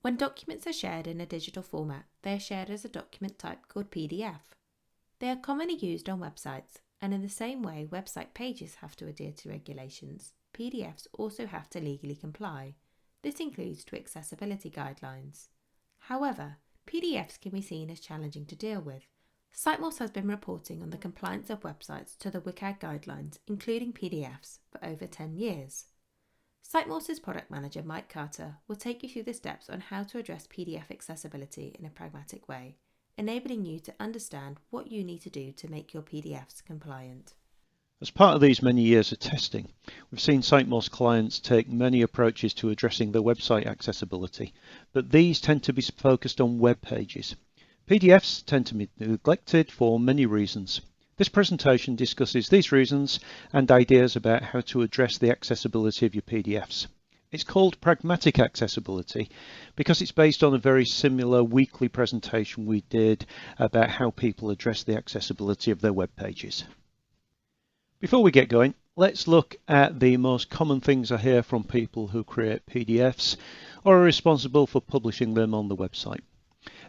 When documents are shared in a digital format, they are shared as a document type called PDF. They are commonly used on websites, and in the same way website pages have to adhere to regulations, PDFs also have to legally comply. This includes to accessibility guidelines. However, PDFs can be seen as challenging to deal with. SiteMoss has been reporting on the compliance of websites to the WCAG guidelines, including PDFs, for over 10 years. SiteMoss's product manager, Mike Carter, will take you through the steps on how to address PDF accessibility in a pragmatic way, enabling you to understand what you need to do to make your PDFs compliant. As part of these many years of testing, we've seen SiteMoss clients take many approaches to addressing their website accessibility, but these tend to be focused on web pages. PDFs tend to be neglected for many reasons. This presentation discusses these reasons and ideas about how to address the accessibility of your PDFs. It's called Pragmatic Accessibility because it's based on a very similar weekly presentation we did about how people address the accessibility of their web pages. Before we get going, let's look at the most common things I hear from people who create PDFs or are responsible for publishing them on the website.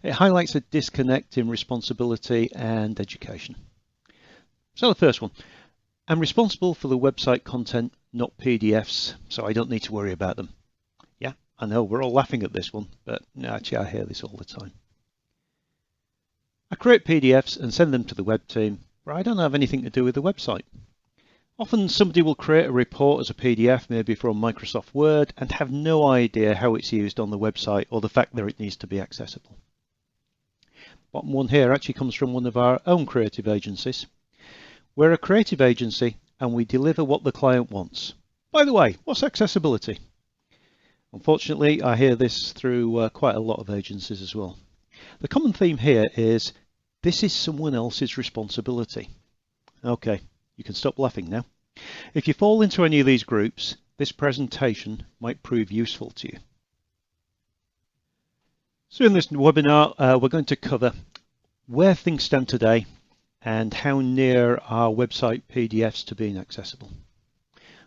It highlights a disconnect in responsibility and education. So the first one, I'm responsible for the website content, not PDFs, so I don't need to worry about them. Yeah, I know we're all laughing at this one, but actually I hear this all the time. I create PDFs and send them to the web team, but I don't have anything to do with the website. Often somebody will create a report as a PDF, maybe from Microsoft Word, and have no idea how it's used on the website or the fact that it needs to be accessible. Bottom one here actually comes from one of our own creative agencies. We're a creative agency and we deliver what the client wants. By the way, what's accessibility? Unfortunately, I hear this through quite a lot of agencies as well. The common theme here is this is someone else's responsibility. Okay, you can stop laughing now. If you fall into any of these groups, this presentation might prove useful to you. So in this webinar, we're going to cover where things stand today and how near are website PDFs to being accessible.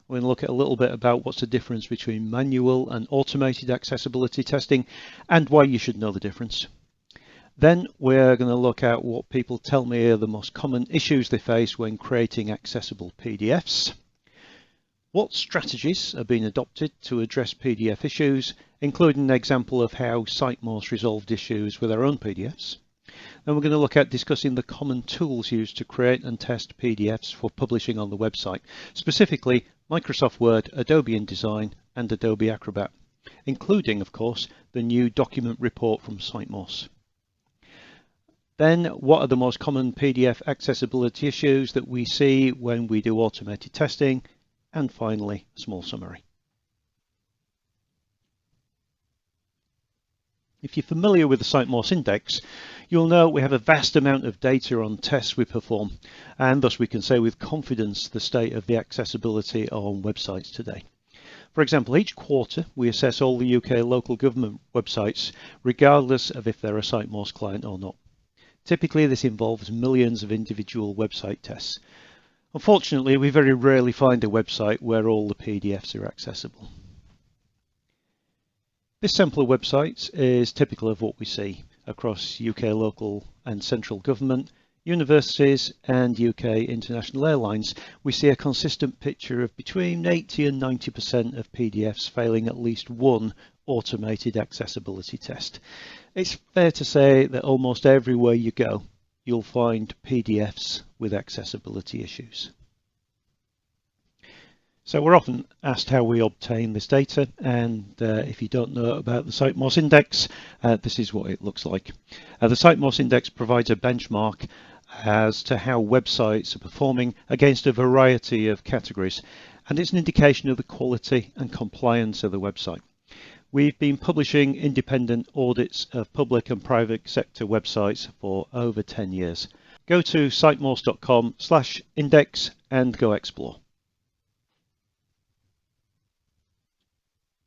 We're going to look at a little bit about what's the difference between manual and automated accessibility testing and why you should know the difference. Then we're going to look at what people tell me are the most common issues they face when creating accessible PDFs. What strategies are being adopted to address PDF issues, including an example of how SiteMoss resolved issues with their own PDFs. Then we're going to look at discussing the common tools used to create and test PDFs for publishing on the website, specifically Microsoft Word, Adobe InDesign, and Adobe Acrobat, including, of course, the new document report from SiteMoss. Then, what are the most common PDF accessibility issues that we see when we do automated testing? And finally, a small summary. If you're familiar with the SiteMoss index, you'll know we have a vast amount of data on tests we perform, and thus we can say with confidence the state of the accessibility on websites today. For example, each quarter we assess all the UK local government websites, regardless of if they're a SiteMoss client or not. Typically, this involves millions of individual website tests. Unfortunately, we very rarely find a website where all the PDFs are accessible. This sample of websites is typical of what we see across UK local and central government, universities and UK international airlines. We see a consistent picture of between 80 and 90% of PDFs failing at least one automated accessibility test. It's fair to say that almost everywhere you go, you'll find PDFs with accessibility issues. So we're often asked how we obtain this data, and if you don't know about the SiteMoss index, this is what it looks like. The SiteMoss index provides a benchmark as to how websites are performing against a variety of categories, and it's an indication of the quality and compliance of the website. We've been publishing independent audits of public and private sector websites for over 10 years. Go to sitemoss.com/index and go explore.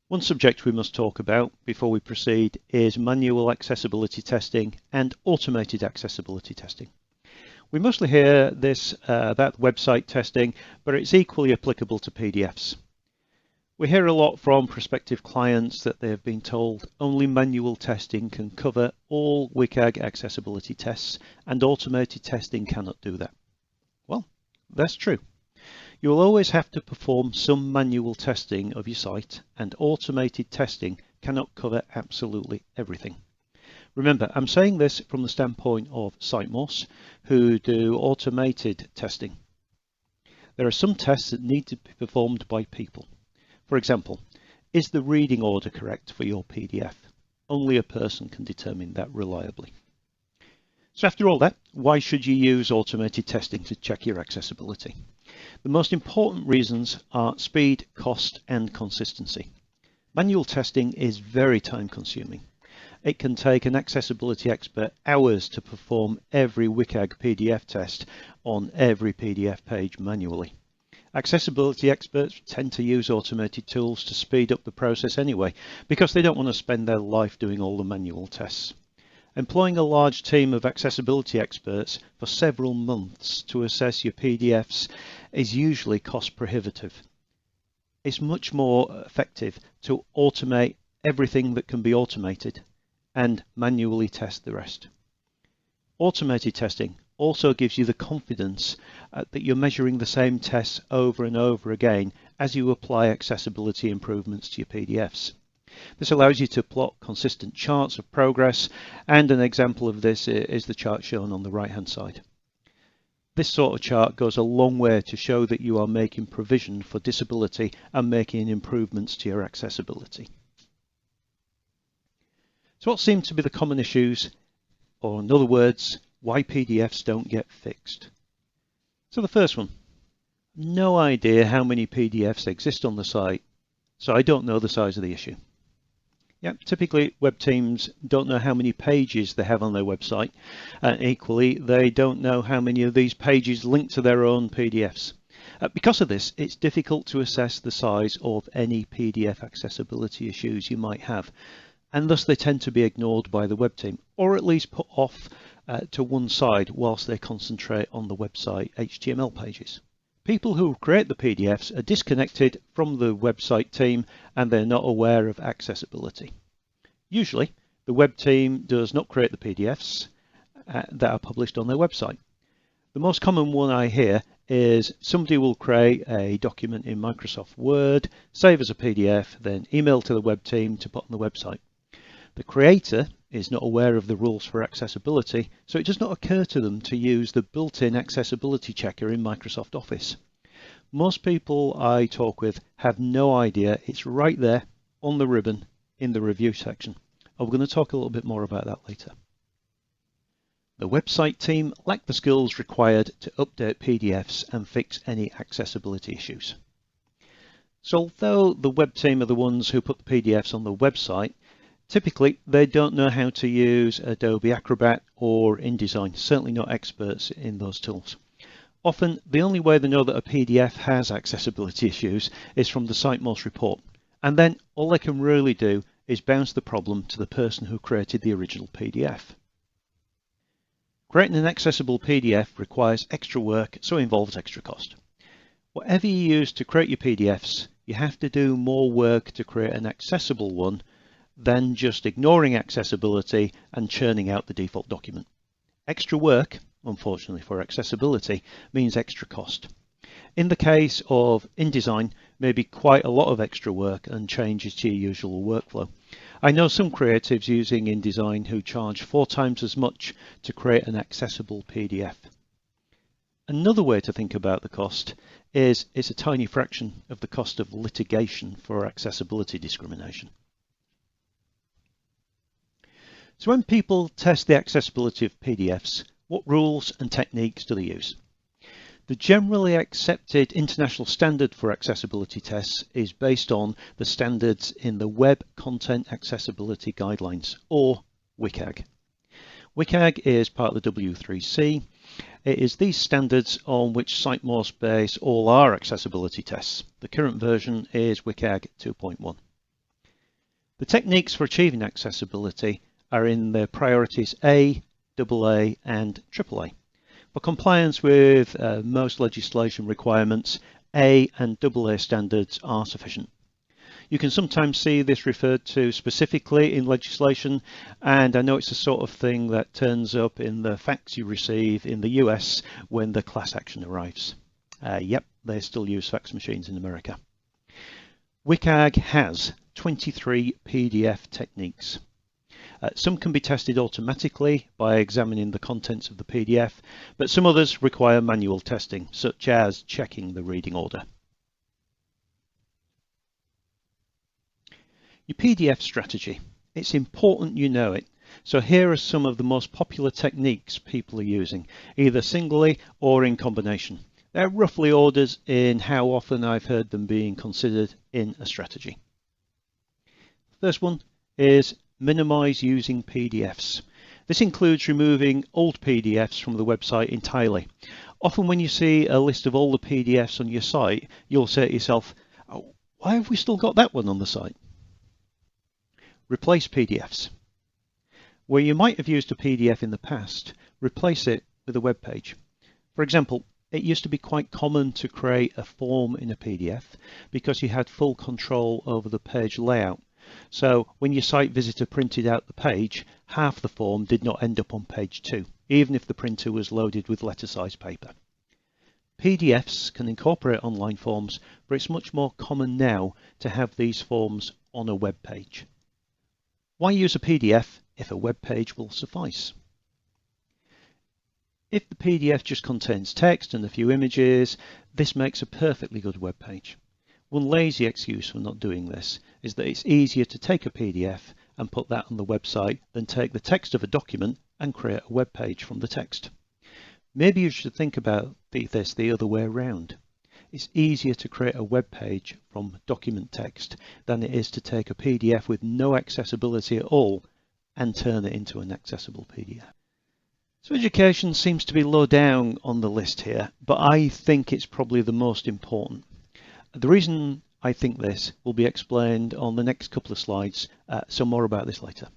One subject we must talk about before we proceed is manual accessibility testing and automated accessibility testing. We mostly hear this about website testing, but it's equally applicable to PDFs. We hear a lot from prospective clients that they have been told only manual testing can cover all WCAG accessibility tests and automated testing cannot do that. Well, that's true. You will always have to perform some manual testing of your site, and automated testing cannot cover absolutely everything. Remember, I'm saying this from the standpoint of SiteMoss, who do automated testing. There are some tests that need to be performed by people. For example, is the reading order correct for your PDF? Only a person can determine that reliably. So after all that, why should you use automated testing to check your accessibility? The most important reasons are speed, cost, and consistency. Manual testing is very time consuming. It can take an accessibility expert hours to perform every WCAG PDF test on every PDF page manually. Accessibility experts tend to use automated tools to speed up the process anyway, because they don't want to spend their life doing all the manual tests. Employing a large team of accessibility experts for several months to assess your PDFs is usually cost prohibitive. It's much more effective to automate everything that can be automated and manually test the rest. Automated testing also gives you the confidence that you're measuring the same tests over and over again as you apply accessibility improvements to your PDFs. This allows you to plot consistent charts of progress, and an example of this is the chart shown on the right hand side. This sort of chart goes a long way to show that you are making provision for disability and making improvements to your accessibility. So what seem to be the common issues, or in other words, why PDFs don't get fixed? So the first one, no idea how many PDFs exist on the site, so I don't know the size of the issue. Yeah, typically web teams don't know how many pages they have on their website, and equally they don't know how many of these pages link to their own PDFs. Because of this, it's difficult to assess the size of any PDF accessibility issues you might have, and thus they tend to be ignored by the web team, or at least put off to one side whilst they concentrate on the website HTML pages. People who create the PDFs are disconnected from the website team and they're not aware of accessibility. Usually, the web team does not create the PDFs that are published on their website. The most common one I hear is somebody will create a document in Microsoft Word, save as a PDF, then email to the web team to put on the website. The creator is not aware of the rules for accessibility, so it does not occur to them to use the built-in accessibility checker in Microsoft Office. Most people I talk with have no idea it's right there on the ribbon in the review section. I'm going to talk a little bit more about that later. The website team lack the skills required to update PDFs and fix any accessibility issues. So although the web team are the ones who put the PDFs on the website, typically, they don't know how to use Adobe Acrobat or InDesign, certainly not experts in those tools. Often, the only way they know that a PDF has accessibility issues is from the SiteMoss report, and then all they can really do is bounce the problem to the person who created the original PDF. Creating an accessible PDF requires extra work, so involves extra cost. Whatever you use to create your PDFs, you have to do more work to create an accessible one than just ignoring accessibility and churning out the default document. Extra work, unfortunately for accessibility, means extra cost. In the case of InDesign, maybe quite a lot of extra work and changes to your usual workflow. I know some creatives using InDesign who charge 4 times as much to create an accessible PDF. Another way to think about the cost is it's a tiny fraction of the cost of litigation for accessibility discrimination. So when people test the accessibility of PDFs, what rules and techniques do they use? The generally accepted international standard for accessibility tests is based on the standards in the Web Content Accessibility Guidelines, or WCAG. WCAG is part of the W3C. It is these standards on which SiteMoss base all our accessibility tests. The current version is WCAG 2.1. The techniques for achieving accessibility are in the priorities A, AA, and AAA. For compliance with most legislation requirements, A and AA standards are sufficient. You can sometimes see this referred to specifically in legislation, and I know it's the sort of thing that turns up in the fax you receive in the US when the class action arrives. Yep, they still use fax machines in America. WCAG has 23 PDF techniques. Some can be tested automatically by examining the contents of the PDF, but some others require manual testing, such as checking the reading order. Your PDF strategy. It's important you know it. So here are some of the most popular techniques people are using, either singly or in combination. They're roughly orders in how often I've heard them being considered in a strategy. First one is minimize using PDFs. This includes removing old PDFs from the website entirely. Often when you see a list of all the PDFs on your site, you'll say to yourself, oh, why have we still got that one on the site? Replace PDFs. Where you might have used a PDF in the past, replace it with a web page. For example, it used to be quite common to create a form in a PDF because you had full control over the page layout. So when your site visitor printed out the page, half the form did not end up on page 2, even if the printer was loaded with letter-size paper. PDFs can incorporate online forms, but it's much more common now to have these forms on a web page. Why use a PDF if a web page will suffice? If the PDF just contains text and a few images, this makes a perfectly good web page. One lazy excuse for not doing this is that it's easier to take a PDF and put that on the website than take the text of a document and create a web page from the text. Maybe you should think about this the other way around. It's easier to create a web page from document text than it is to take a PDF with no accessibility at all and turn it into an accessible PDF. So education seems to be low down on the list here, but I think it's probably the most important. The reason I think this will be explained on the next couple of slides, so more about this later.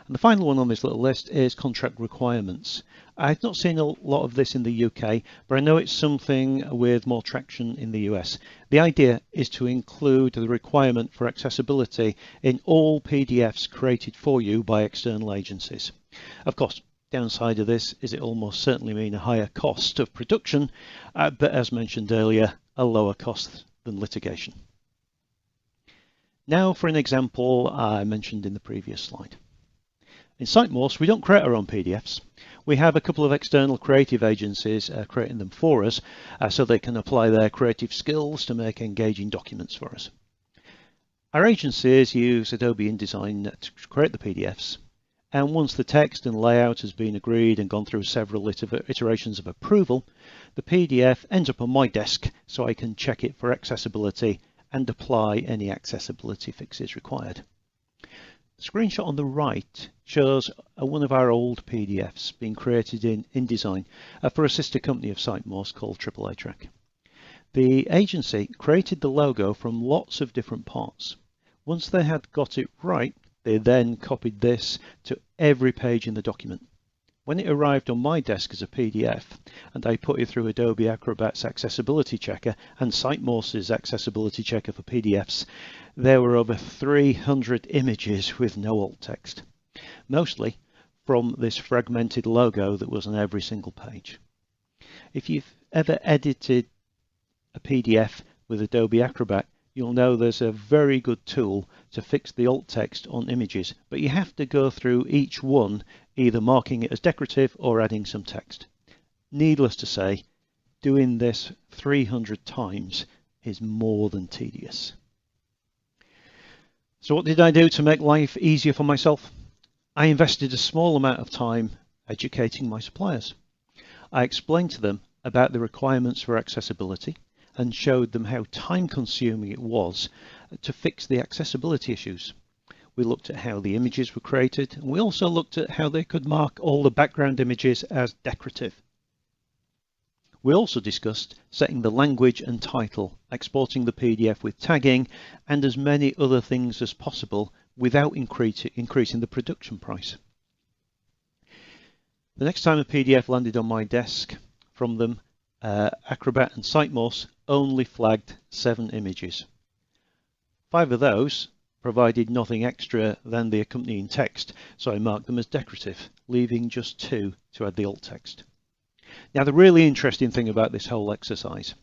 And the final one on this little list is contract requirements. I've not seen a lot of this in the UK, but I know it's something with more traction in the US. The idea is to include the requirement for accessibility in all PDFs created for you by external agencies. Of course, downside of this is it almost certainly mean a higher cost of production, but as mentioned earlier, a lower cost than litigation. Now for an example I mentioned in the previous slide. In SiteMorse, we don't create our own PDFs. We have a couple of external creative agencies creating them for us so they can apply their creative skills to make engaging documents for us. Our agencies use Adobe InDesign to create the PDFs, and once the text and layout has been agreed and gone through several iterations of approval, the PDF ends up on my desk so I can check it for accessibility and apply any accessibility fixes required. The screenshot on the right shows one of our old PDFs being created in InDesign for a sister company of SiteMorse called AAA Track. The agency created the logo from lots of different parts. Once they had got it right, they then copied this to every page in the document. When it arrived on my desk as a PDF and I put it through Adobe Acrobat's accessibility checker and SiteMorse's accessibility checker for PDFs, there were over 300 images with no alt text, mostly from this fragmented logo that was on every single page. If you've ever edited a PDF with Adobe Acrobat, you'll know there's a very good tool to fix the alt text on images, but you have to go through each one, either marking it as decorative or adding some text. Needless to say, doing this 300 times is more than tedious. So what did I do to make life easier for myself? I invested a small amount of time educating my suppliers. I explained to them about the requirements for accessibility and showed them how time-consuming it was to fix the accessibility issues. We looked at how the images were created, and we also looked at how they could mark all the background images as decorative. We also discussed setting the language and title, exporting the PDF with tagging, and as many other things as possible without increasing the production price. The next time a PDF landed on my desk from them, Acrobat and SiteMorse only flagged 7 images. 5 of those provided nothing extra than the accompanying text, so I marked them as decorative, leaving just 2 to add the alt text. Now, the really interesting thing about this whole exercise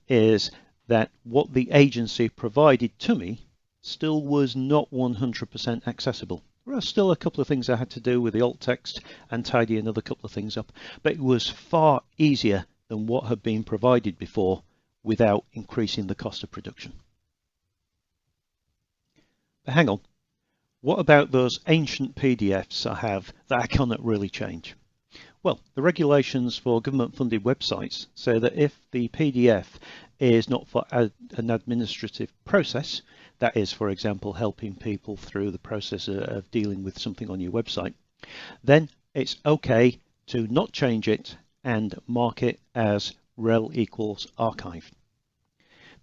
is that what the agency provided to me still was not 100% accessible. There are still a couple of things I had to do with the alt text and tidy another couple of things up, but it was far easier than what had been provided before without increasing the cost of production. But hang on, what about those ancient PDFs I have that I cannot really change? Well, the regulations for government-funded websites say that if the PDF is not for an administrative process, that is, for example, helping people through the process of dealing with something on your website, then it's okay to not change it and mark it as rel equals archive.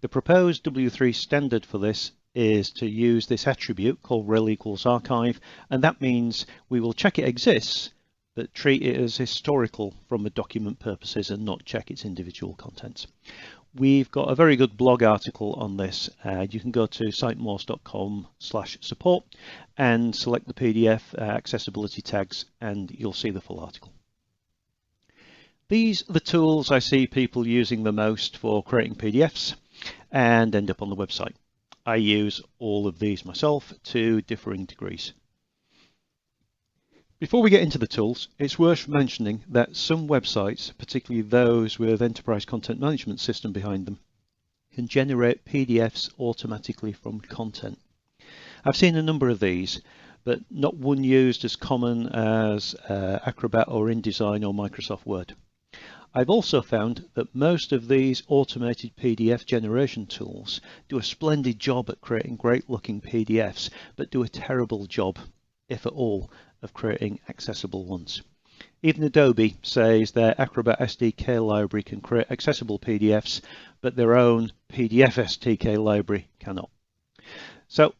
The proposed W3 standard for this is to use this attribute called rel equals archive, and that means we will check it exists, but treat it as historical from a document purposes and not check its individual contents. We've got a very good blog article on this. You can go to sitemorse.com/support and select the PDF accessibility tags, and you'll see the full article. These are the tools I see people using the most for creating PDFs and end up on the website. I use all of these myself to differing degrees. Before we get into the tools, it's worth mentioning that some websites, particularly those with enterprise content management system behind them, can generate PDFs automatically from content. I've seen a number of these, but not one used as common as Acrobat or InDesign or Microsoft Word. I've also found that most of these automated PDF generation tools do a splendid job at creating great looking PDFs, but do a terrible job, if at all, of creating accessible ones. Even Adobe says their Acrobat SDK library can create accessible PDFs, but their own PDF SDK library cannot. So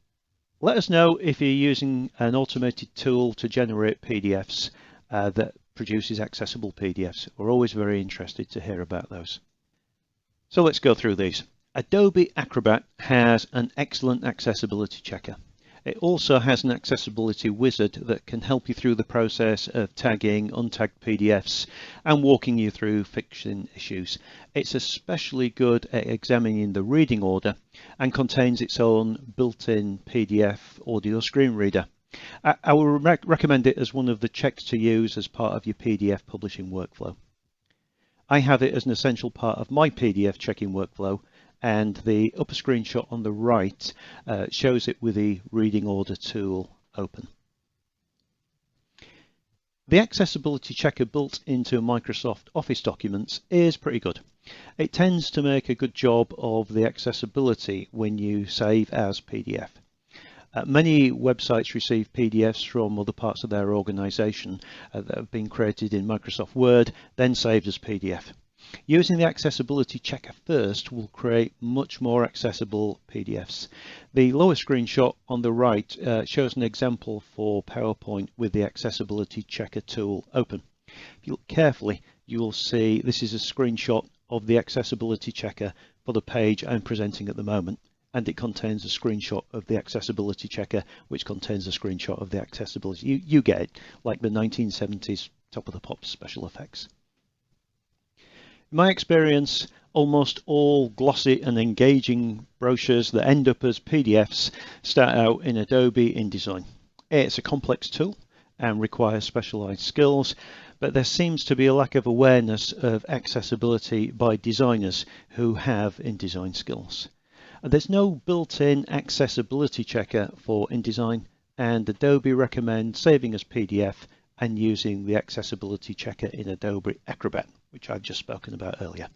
let us know if you're using an automated tool to generate PDFs that produces accessible PDFs. We're always very interested to hear about those. So let's go through these. Adobe Acrobat has an excellent accessibility checker. It also has an accessibility wizard that can help you through the process of tagging untagged PDFs and walking you through fixing issues. It's especially good at examining the reading order and contains its own built-in PDF audio screen reader. I will recommend it as one of the checks to use as part of your PDF publishing workflow. I have it as an essential part of my PDF checking workflow, and the upper screenshot on the right shows it with the reading order tool open. The accessibility checker built into Microsoft Office documents is pretty good. It tends to make a good job of the accessibility when you save as PDF. Many websites receive PDFs from other parts of their organization that have been created in Microsoft Word, then saved as PDF. Using the accessibility checker first will create much more accessible PDFs. The lower screenshot on the right shows an example for PowerPoint with the accessibility checker tool open. If you look carefully, you will see this is a screenshot of the accessibility checker for the page I'm presenting at the moment, and it contains a screenshot of the accessibility checker, which contains a screenshot of the accessibility. You get it, like the 1970s top of the pops special effects. In my experience, almost all glossy and engaging brochures that end up as PDFs start out in Adobe InDesign. It's a complex tool and requires specialized skills, but there seems to be a lack of awareness of accessibility by designers who have InDesign skills. There's no built-in accessibility checker for InDesign, and Adobe recommends saving as PDF and using the accessibility checker in Adobe Acrobat, which I've just spoken about earlier.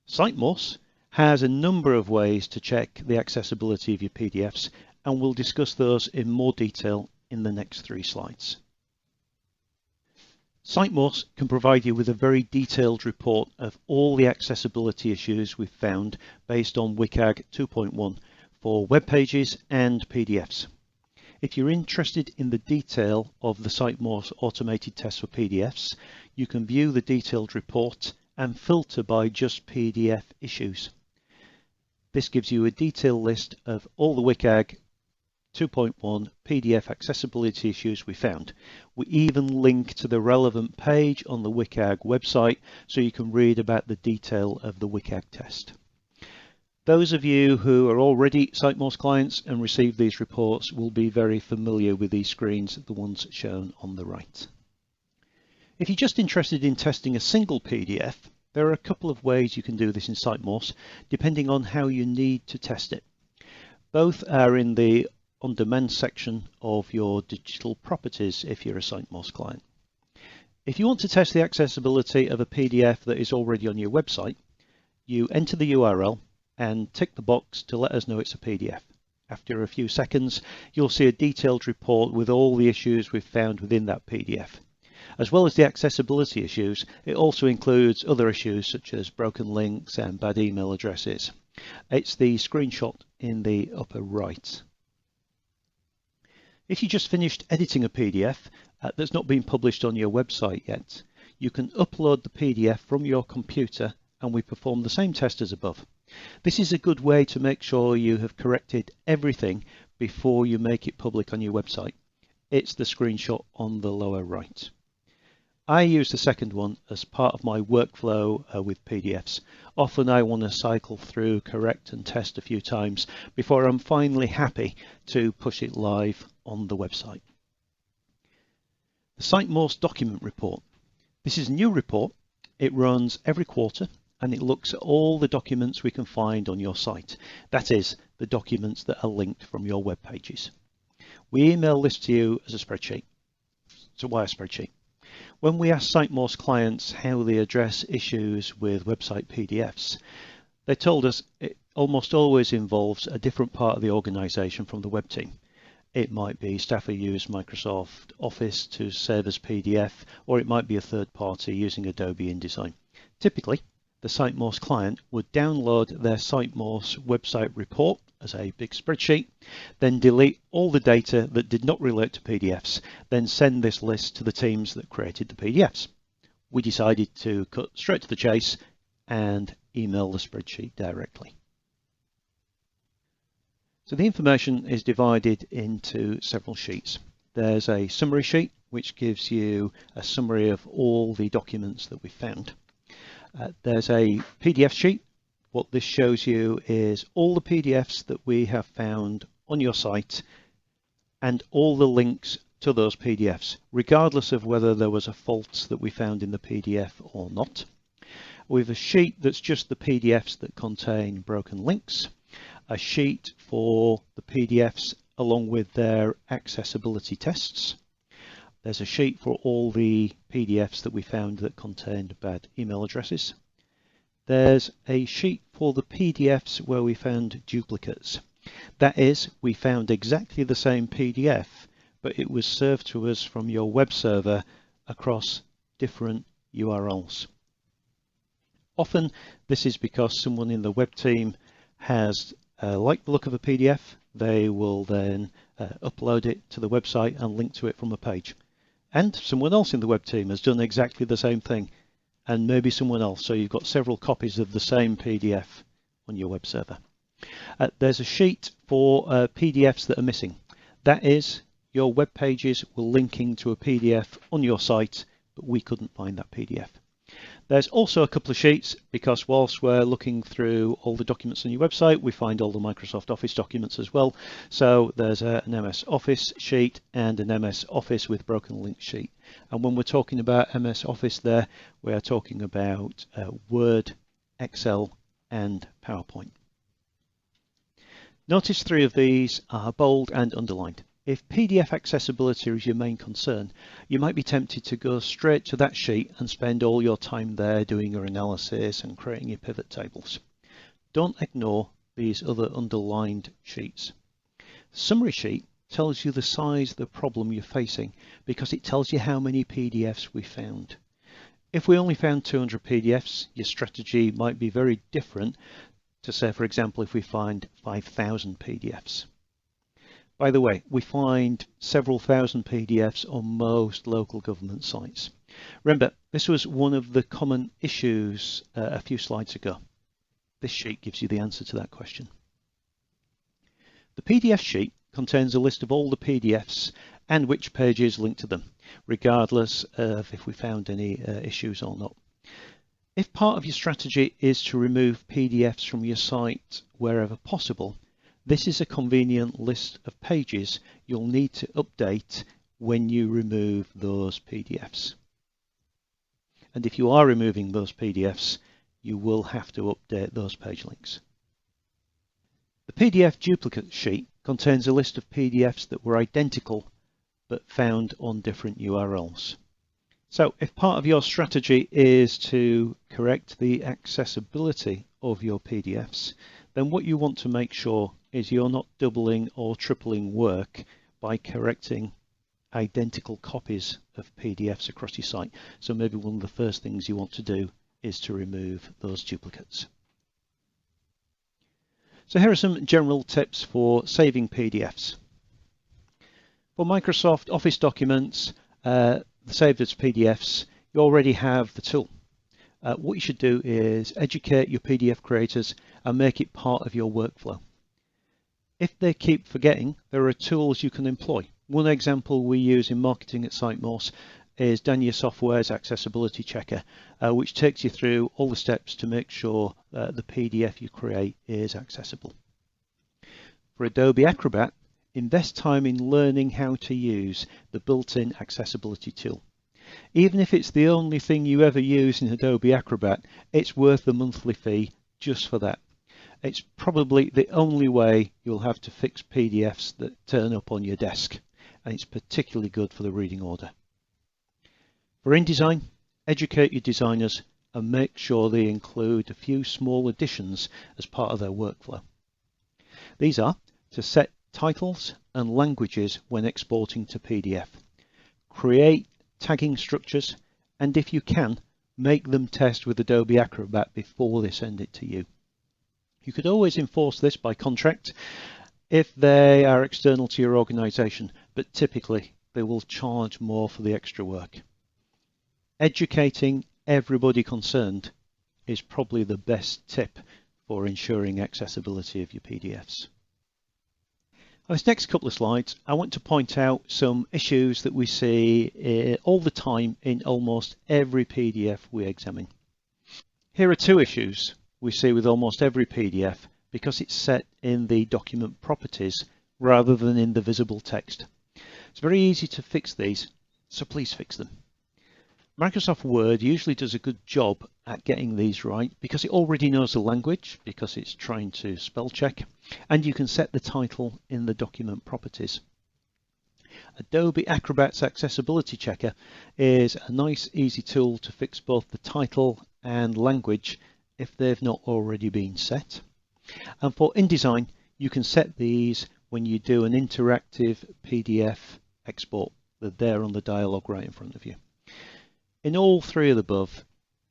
SiteMorse has a number of ways to check the accessibility of your PDFs, and we'll discuss those in more detail in the next 3 slides. SiteMorse can provide you with a very detailed report of all the accessibility issues we've found based on WCAG 2.1 for web pages and PDFs. If you're interested in the detail of the SiteMorse automated test for PDFs, you can view the detailed report and filter by just PDF issues. This gives you a detailed list of all the WCAG 2.1 PDF accessibility issues we found. We even link to the relevant page on the WCAG website so you can read about the detail of the WCAG test. Those of you who are already SiteMore's clients and receive these reports will be very familiar with these screens, the ones shown on the right. If you're just interested in testing a single PDF, there are a couple of ways you can do this in SiteMore's, depending on how you need to test it. Both are in the On Demand section of your digital properties if you're a SiteMore's client. If you want to test the accessibility of a PDF that is already on your website, you enter the URL and tick the box to let us know it's a PDF. After a few seconds, you'll see a detailed report with all the issues we've found within that PDF. As well as the accessibility issues, it also includes other issues such as broken links and bad email addresses. It's the screenshot in the upper right. If you just finished editing a PDF that's not been published on your website yet, you can upload the PDF from your computer and we perform the same test as above. This is a good way to make sure you have corrected everything before you make it public on your website. It's the screenshot on the lower right. I use the second one as part of my workflow with PDFs. Often I want to cycle through, correct and test a few times before I'm finally happy to push it live on the website. The SiteMore's document report. This is a new report. It runs every quarter and it looks at all the documents we can find on your site. That is, the documents that are linked from your web pages. We email this to you as a spreadsheet. So why a spreadsheet? When we ask SiteMore's clients how they address issues with website PDFs, they told us it almost always involves a different part of the organization from the web team. It might be staff who use Microsoft Office to save as PDF, or it might be a third party using Adobe InDesign. Typically, the SiteMore's client would download their SiteMore's website report as a big spreadsheet, then delete all the data that did not relate to PDFs, then send this list to the teams that created the PDFs. We decided to cut straight to the chase and email the spreadsheet directly. So the information is divided into several sheets. There's a summary sheet, which gives you a summary of all the documents that we found. There's a PDF sheet. What this shows you is all the PDFs that we have found on your site and all the links to those PDFs, regardless of whether there was a fault that we found in the PDF or not. We have a sheet that's just the PDFs that contain broken links, a sheet for the PDFs along with their accessibility tests. There's a sheet for all the PDFs that we found that contained bad email addresses. There's a sheet for the PDFs where we found duplicates. That is, we found exactly the same PDF, but it was served to us from your web server across different URLs. Often this is because someone in the web team has liked the look of a PDF. They will then upload it to the website and link to it from a page. And someone else in the web team has done exactly the same thing, and maybe someone else. So you've got several copies of the same PDF on your web server. There's a sheet for PDFs that are missing. That is, your web pages were linking to a PDF on your site, but we couldn't find that PDF. There's also a couple of sheets because whilst we're looking through all the documents on your website, we find all the Microsoft Office documents as well. So there's an MS Office sheet and an MS Office with broken link sheet. And when we're talking about MS Office there, we are talking about Word, Excel and PowerPoint. Notice 3 of these are bold and underlined. If PDF accessibility is your main concern, you might be tempted to go straight to that sheet and spend all your time there doing your analysis and creating your pivot tables. Don't ignore these other underlined sheets. The summary sheet tells you the size of the problem you're facing because it tells you how many PDFs we found. If we only found 200 PDFs, your strategy might be very different to say, for example, if we find 5,000 PDFs. By the way, we find several thousand PDFs on most local government sites. Remember, this was one of the common issues a few slides ago. This sheet gives you the answer to that question. The PDF sheet contains a list of all the PDFs and which pages link to them, regardless of if we found any issues or not. If part of your strategy is to remove PDFs from your site wherever possible, this is a convenient list of pages you'll need to update when you remove those PDFs. And if you are removing those PDFs, you will have to update those page links. The PDF duplicate sheet contains a list of PDFs that were identical but found on different URLs. So if part of your strategy is to correct the accessibility of your PDFs, then what you want to make sure is you're not doubling or tripling work by correcting identical copies of PDFs across your site. So maybe one of the first things you want to do is to remove those duplicates. So here are some general tips for saving PDFs. For Microsoft Office documents, saved as PDFs, you already have the tool. What you should do is educate your PDF creators and make it part of your workflow. If they keep forgetting, there are tools you can employ. One example we use in marketing at SiteMorse is Dania Software's Accessibility Checker, which takes you through all the steps to make sure the PDF you create is accessible. For Adobe Acrobat, invest time in learning how to use the built-in accessibility tool. Even if it's the only thing you ever use in Adobe Acrobat, it's worth the monthly fee just for that. It's probably the only way you'll have to fix PDFs that turn up on your desk, and it's particularly good for the reading order. For InDesign, educate your designers and make sure they include a few small additions as part of their workflow. These are to set titles and languages when exporting to PDF, create tagging structures, and if you can, make them test with Adobe Acrobat before they send it to you. You could always enforce this by contract if they are external to your organization, but typically they will charge more for the extra work. Educating everybody concerned is probably the best tip for ensuring accessibility of your PDFs. On this next couple of slides, I want to point out some issues that we see all the time in almost every PDF we examine. Here are two issues we see with almost every PDF because it's set in the document properties rather than in the visible text. It's very easy to fix these, so please fix them. Microsoft Word usually does a good job at getting these right because it already knows the language, because it's trying to spell check, and you can set the title in the document properties. Adobe Acrobat's Accessibility Checker is a nice, easy tool to fix both the title and language if they've not already been set. And for InDesign, you can set these when you do an interactive PDF export. They're there on the dialog right in front of you. In all three of the above,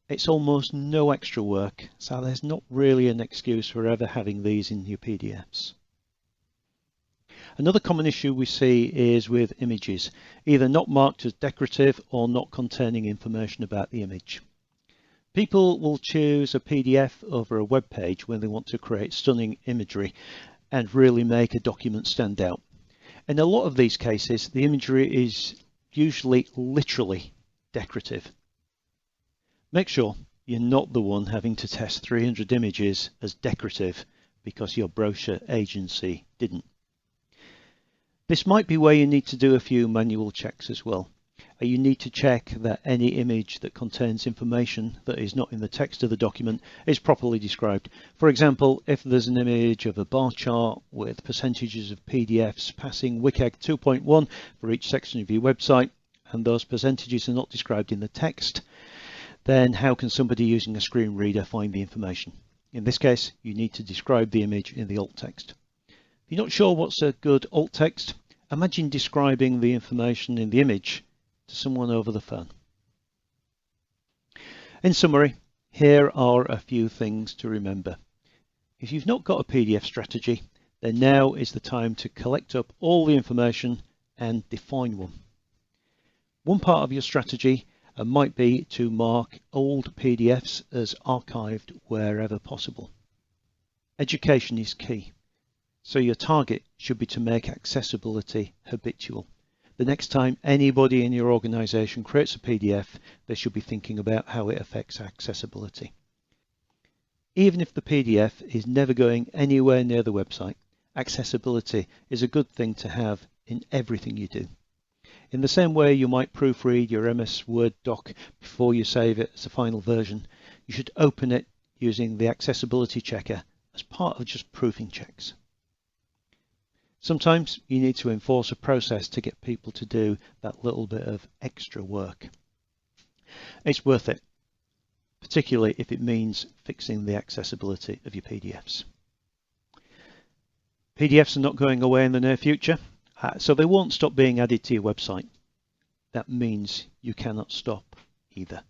it's almost no extra work, so there's not really an excuse for ever having these in your PDFs. Another common issue we see is with images, either not marked as decorative or not containing information about the image. People will choose a PDF over a web page when they want to create stunning imagery and really make a document stand out. In a lot of these cases, the imagery is usually literally decorative. Make sure you're not the one having to test 300 images as decorative because your brochure agency didn't. This might be where you need to do a few manual checks as well. You need to check that any image that contains information that is not in the text of the document is properly described. For example, if there's an image of a bar chart with percentages of PDFs passing WCAG 2.1 for each section of your website, and those percentages are not described in the text, then how can somebody using a screen reader find the information? In this case, you need to describe the image in the alt text. If you're not sure what's a good alt text, imagine describing the information in the image to someone over the phone. In summary, here are a few things to remember. If you've not got a PDF strategy, then now is the time to collect up all the information and define one. One part of your strategy might be to mark old PDFs as archived wherever possible. Education is key. So your target should be to make accessibility habitual. The next time anybody in your organization creates a PDF, they should be thinking about how it affects accessibility. Even if the PDF is never going anywhere near the website, accessibility is a good thing to have in everything you do. In the same way you might proofread your MS Word doc before you save it as a final version, you should open it using the accessibility checker as part of just proofing checks. Sometimes you need to enforce a process to get people to do that little bit of extra work. It's worth it, particularly if it means fixing the accessibility of your PDFs. PDFs are not going away in the near future, so they won't stop being added to your website. That means you cannot stop either.